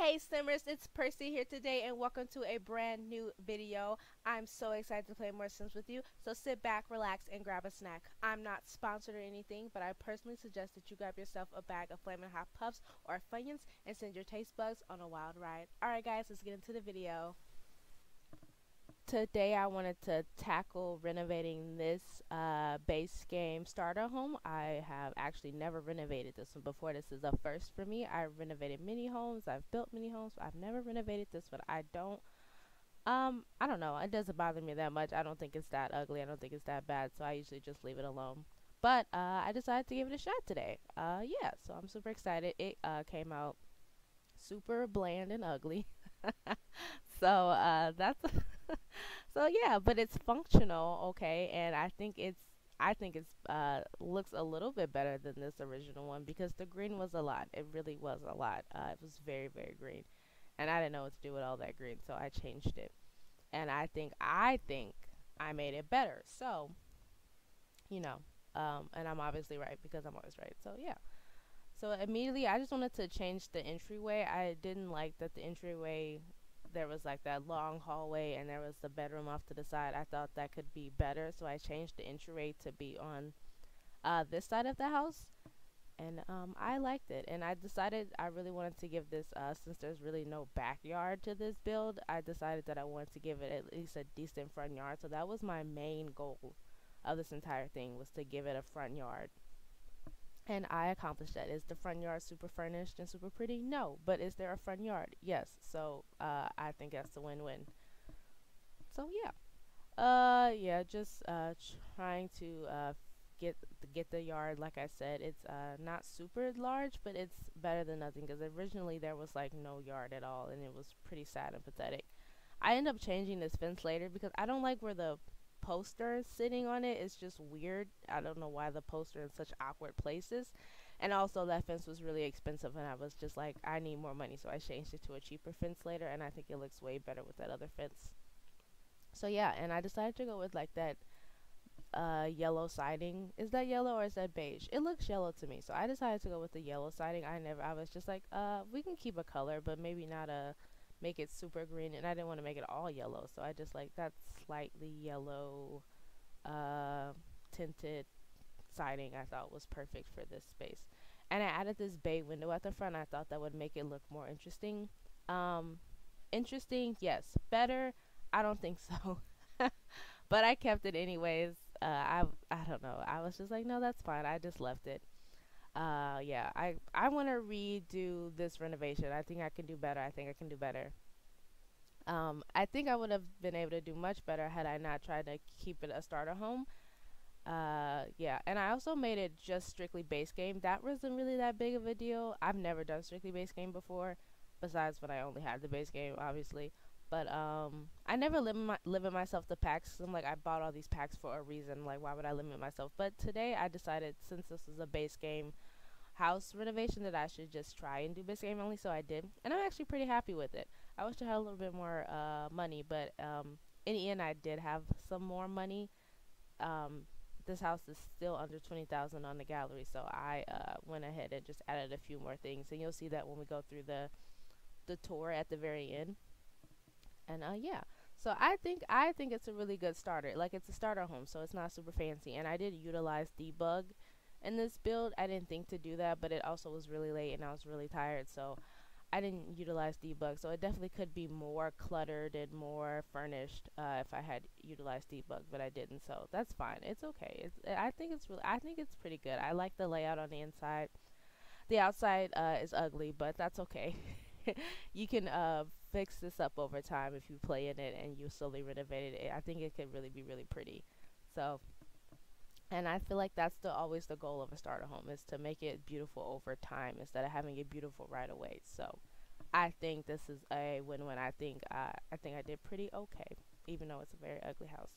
Hey Simmers, it's Percy here today and welcome to a brand new video. I'm so excited to play more Sims with you, so sit back, relax, and grab a snack. I'm not sponsored or anything, but I personally suggest that you grab yourself a bag of Flamin' Hot Puffs or Funyuns and send your taste buds on a wild ride. Alright guys, let's get into the video. Today I wanted to tackle renovating this base game starter home. I have actually never renovated this one before. This is a first for me. I've renovated many homes. I've built many homes. But I've never renovated this one. I don't know. It doesn't bother me that much. I don't think it's that ugly. I don't think it's that bad. So I usually just leave it alone. But I decided to give it a shot today. Yeah, so I'm super excited. It came out super bland and ugly. So that's so yeah, but it's functional, okay, and I think it's looks a little bit better than this original one because the green was a lot. It really was a lot. It was very, very green. And I didn't know what to do with all that green, so I changed it. And I think I made it better. So, you know, and I'm obviously right because I'm always right. So yeah. So immediately I just wanted to change the entryway. I didn't like that the entryway there was like that long hallway and there was the bedroom off to the side. I thought that could be better, so I changed the entryway to be on this side of the house, and I liked it. And I decided I really wanted to give this, since there's really no backyard to this build, I decided that I wanted to give it at least a decent front yard. So that was my main goal of this entire thing, was to give it a front yard. And I accomplished that. Is the front yard super furnished and super pretty? No. But is there a front yard? Yes. So I think that's a win-win. So yeah. Yeah, just trying to get the yard. Like I said, it's not super large, but it's better than nothing. Because originally there was like no yard at all, and it was pretty sad and pathetic. I end up changing this fence later because I don't like where the poster is sitting on it. It's just weird. I don't know why the poster in such awkward places. And also that fence was really expensive and I was just like, I need more money, so I changed it to a cheaper fence later, and I think it looks way better with that other fence. So yeah, and I decided to go with like that yellow siding. Is that yellow or is that beige? It looks yellow to me. So I decided to go with the yellow siding. I was just like, we can keep a color but maybe not a make it super green, and I didn't want to make it all yellow. So I just like that slightly yellow uh tinted siding. I thought was perfect for this space. And I added this bay window at the front. I thought that would make it look more interesting. Um Interesting, yes. Better, I don't think so. But I kept it anyways. I don't know. I was just like, no, that's fine. I just left it. Yeah, I want to redo this renovation. I think I can do better. I think I can do better. I think I would have been able to do much better had I not tried to keep it a starter home. Yeah, and I also made it just strictly base game. That wasn't really that big of a deal. I've never done strictly base game before, besides when I only had the base game, obviously. But I never limit myself to packs. I'm like, I bought all these packs for a reason. Like, why would I limit myself? But today I decided, since this is a base game house renovation, that I should just try and do base game only. So I did, and I'm actually pretty happy with it. I wish I had a little bit more money, but in the end I did have some more money. um this house is still under 20,000 on the gallery, so I went ahead and just added a few more things, and you'll see that when we go through the tour at the very end. And yeah, so I think it's a really good starter. Like, it's a starter home, so it's not super fancy. And I did utilize debug in this build. I didn't think to do that, but it also was really late and I was really tired, so I didn't utilize debug. So it definitely could be more cluttered and more furnished if I had utilized debug, but I didn't. So that's fine. It's okay. I think it's pretty good. I like the layout on the inside. The outside is ugly, but that's okay. You can fix this up over time if you play in it and you slowly renovate it. I think it could really be really pretty. So, and I feel like that's always the goal of a starter home, is to make it beautiful over time instead of having it beautiful right away. So I think this is a win-win. I think I did pretty okay, even though it's a very ugly house.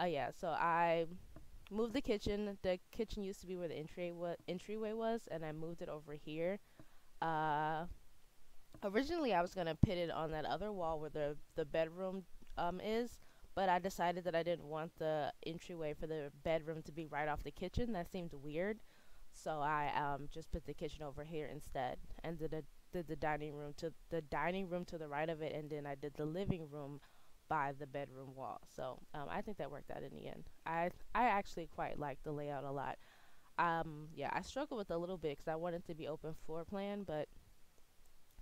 Yeah. So I moved the kitchen. The kitchen used to be where the entryway was, and I moved it over here. Uh, Originally I was gonna put it on that other wall where the bedroom is, but I decided that I didn't want the entryway for the bedroom to be right off the kitchen. That seemed weird. So I just put the kitchen over here instead, and did the dining room to the right of it, and then I did the living room by the bedroom wall. So I think that worked out in the end. I actually quite like the layout a lot. Yeah, I struggled with it a little bit because I wanted to be open floor plan, but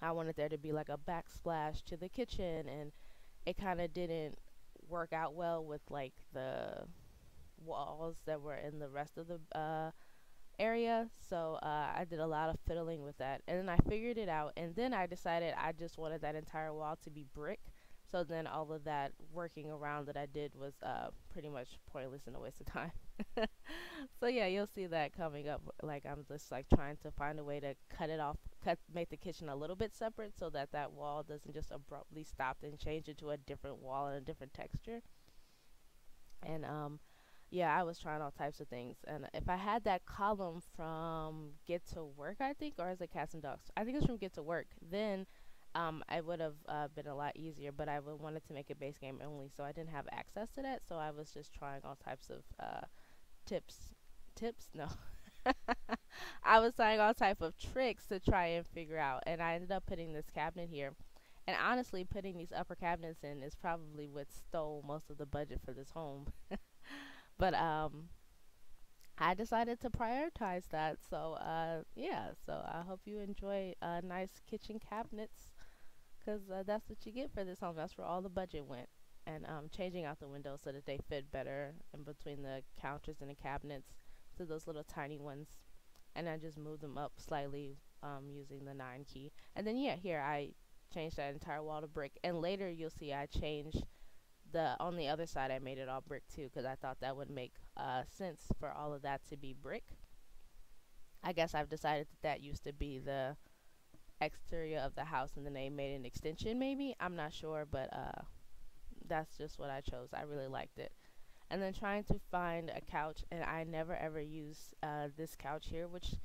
I wanted there to be like a backsplash to the kitchen, and it kind of didn't work out well with like the walls that were in the rest of the area. So I did a lot of fiddling with that, and then I figured it out, and then I decided I just wanted that entire wall to be brick. So then all of that working around that I did was pretty much pointless and a waste of time. So yeah, you'll see that coming up. Like I'm just like trying to find a way to cut it off, make the kitchen a little bit separate so that that wall doesn't just abruptly stop and change into a different wall and a different texture. And yeah, I was trying all types of things. And if I had that column from Get to Work, I think, or is it Cats and Dogs? I think it's from Get to Work. Then it would have been a lot easier, but I would wanted to make it base game only, so I didn't have access to that. So I was just trying all types of tips. Tips? No. I was trying all type of tricks to try and figure out, and I ended up putting this cabinet here. And honestly, putting these upper cabinets in is probably what stole most of the budget for this home. But I decided to prioritize that. So yeah, so I hope you enjoy nice kitchen cabinets, because that's what you get for this home. That's where all the budget went. And changing out the windows so that they fit better in between the counters and the cabinets to those little tiny ones. And I just moved them up slightly using the 9 key. And then yeah, here I changed that entire wall to brick. And later you'll see I changed the on the other side. I made it all brick too, because I thought that would make sense for all of that to be brick. I guess I've decided that that used to be the exterior of the house, and then they made an extension. Maybe, I'm not sure, but that's just what I chose. I really liked it. And then trying to find a couch, and I never ever use this couch here, which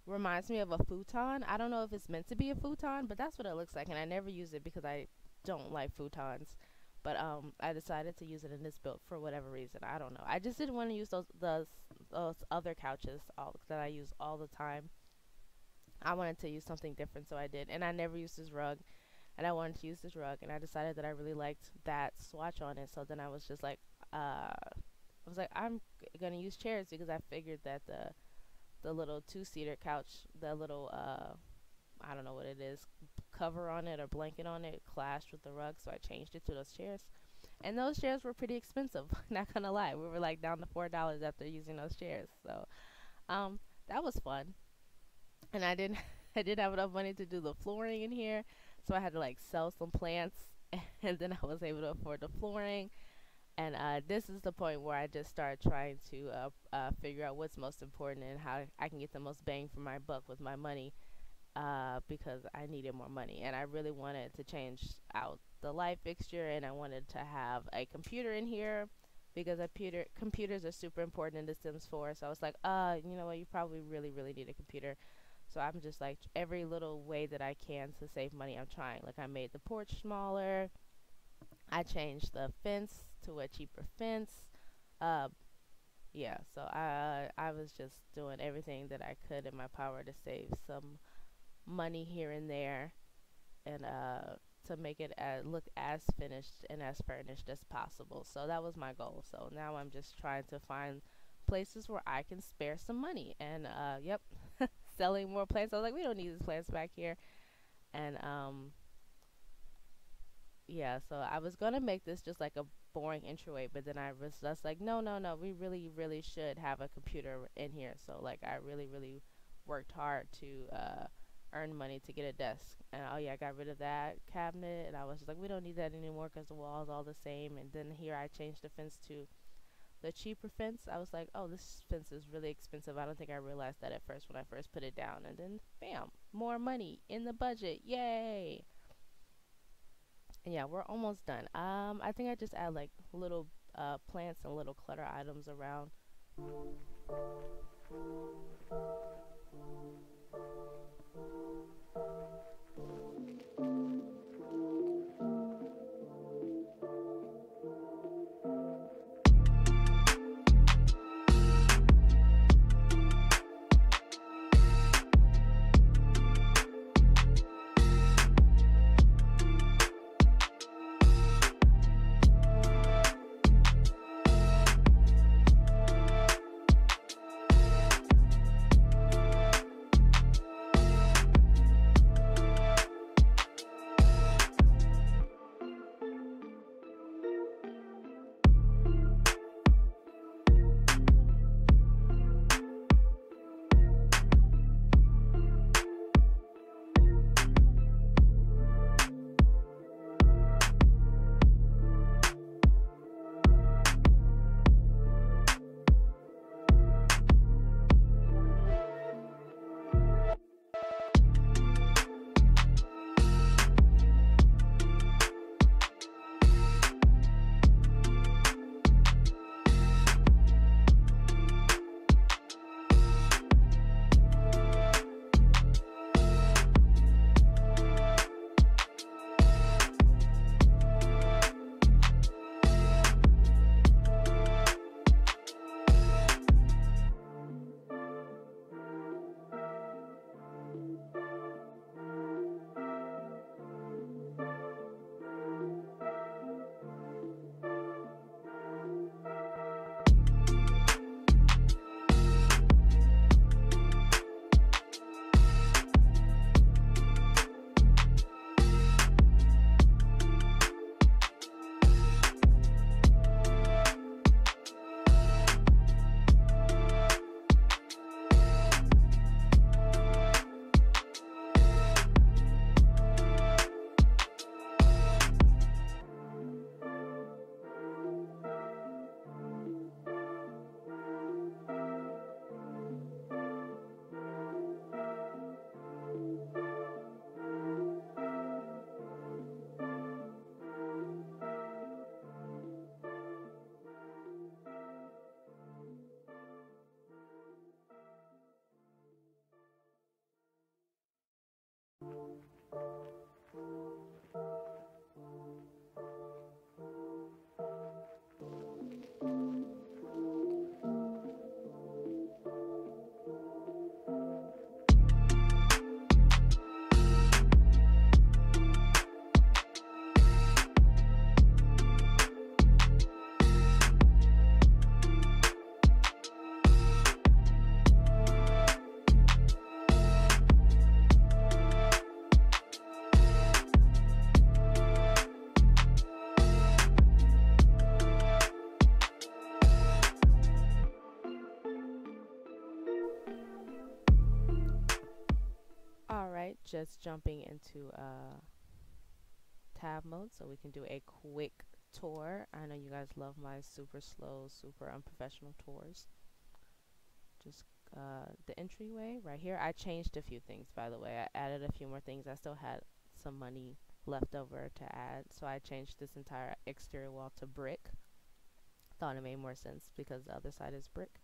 reminds me of a futon. I don't know if it's meant to be a futon, but that's what it looks like, and I never use it because I don't like futons. But I decided to use it in this build for whatever reason. I don't know. I just didn't want to use those other couches that I use all the time. I wanted to use something different, so I did. And I never used this rug, and I wanted to use this rug, and I decided that I really liked that swatch on it. So then I was just like, I'm gonna use chairs, because I figured that the little two-seater couch, the little I don't know what it is, cover on it or blanket on it, clashed with the rug, so I changed it to those chairs. And those chairs were pretty expensive, not gonna lie. We were like down to $4 after using those chairs. So that was fun. And I didn't I didn't have enough money to do the flooring in here, so I had to like sell some plants and then I was able to afford the flooring. And this is the point where I just started trying to figure out what's most important and how I can get the most bang for my buck with my money, because I needed more money, and I really wanted to change out the light fixture, and I wanted to have a computer in here, because computers are super important in The Sims 4. So I was like, you know what, you probably really need a computer. So I'm just like, every little way that I can to save money, I'm trying. Like I made the porch smaller, I changed the fence to a cheaper fence. Uh, yeah, so I was just doing everything that I could in my power to save some money here and there, and to make it look as finished and as furnished as possible. So that was my goal. So now I'm just trying to find places where I can spare some money, and yep, selling more plants. I was like, we don't need these plants back here. And yeah, so I was gonna make this just like a boring entryway, but then I was just like, no, we really should have a computer in here. So like I really worked hard to earn money to get a desk. And oh yeah, I got rid of that cabinet, and I was just like, we don't need that anymore because the wall's all the same. And then here I changed the fence to the cheaper fence. I was like, oh, this fence is really expensive. I don't think I realized that at first when I first put it down. And then bam, more money in the budget. Yay. And yeah, we're almost done. I think I just add like little plants and little clutter items around. just jumping into tab mode so we can do a quick tour. I know you guys love my super slow, super unprofessional tours. Just the entryway right here. I changed a few things, by the way. I added a few more things. I still had some money left over to add, so I changed this entire exterior wall to brick. Thought it made more sense because the other side is brick.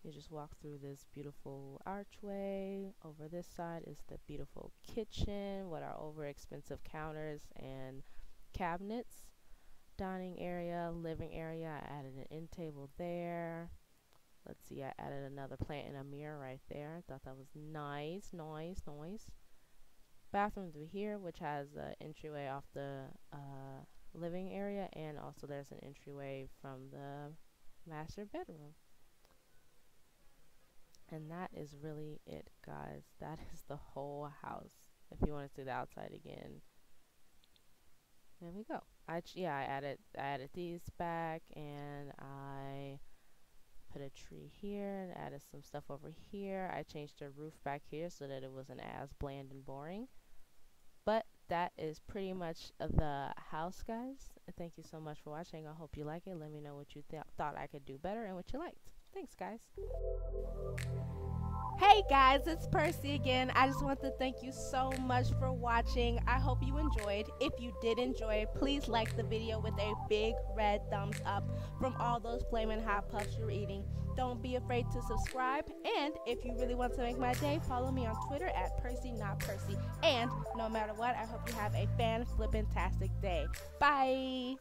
You just walk through this beautiful archway. Over this side is the beautiful kitchen with our over expensive counters and cabinets. Dining area, living area. I added an end table there. Let's see, I added another plant and a mirror right there. Thought that was nice. Bathroom through here, which has an entryway off the living area, and also there's an entryway from the master bedroom. And that is really it, guys. That is the whole house. If you want to see the outside again, there we go. I added these back, and I put a tree here and added some stuff over here. I changed the roof back here so that it wasn't as bland and boring. But that is pretty much the house, guys. Thank you so much for watching. I hope you like it. Let me know what you thought I could do better and what you liked. Thanks, guys. Hey guys, it's Pursi again. I just want to thank you so much for watching. I hope you enjoyed. If you did enjoy, please like the video with a big red thumbs up from all those flaming hot puffs you're eating. Don't be afraid to subscribe. And if you really want to make my day, follow me on Twitter at Pursi Not Pursi. And no matter what, I hope you have a fan-flippin-tastic day. Bye!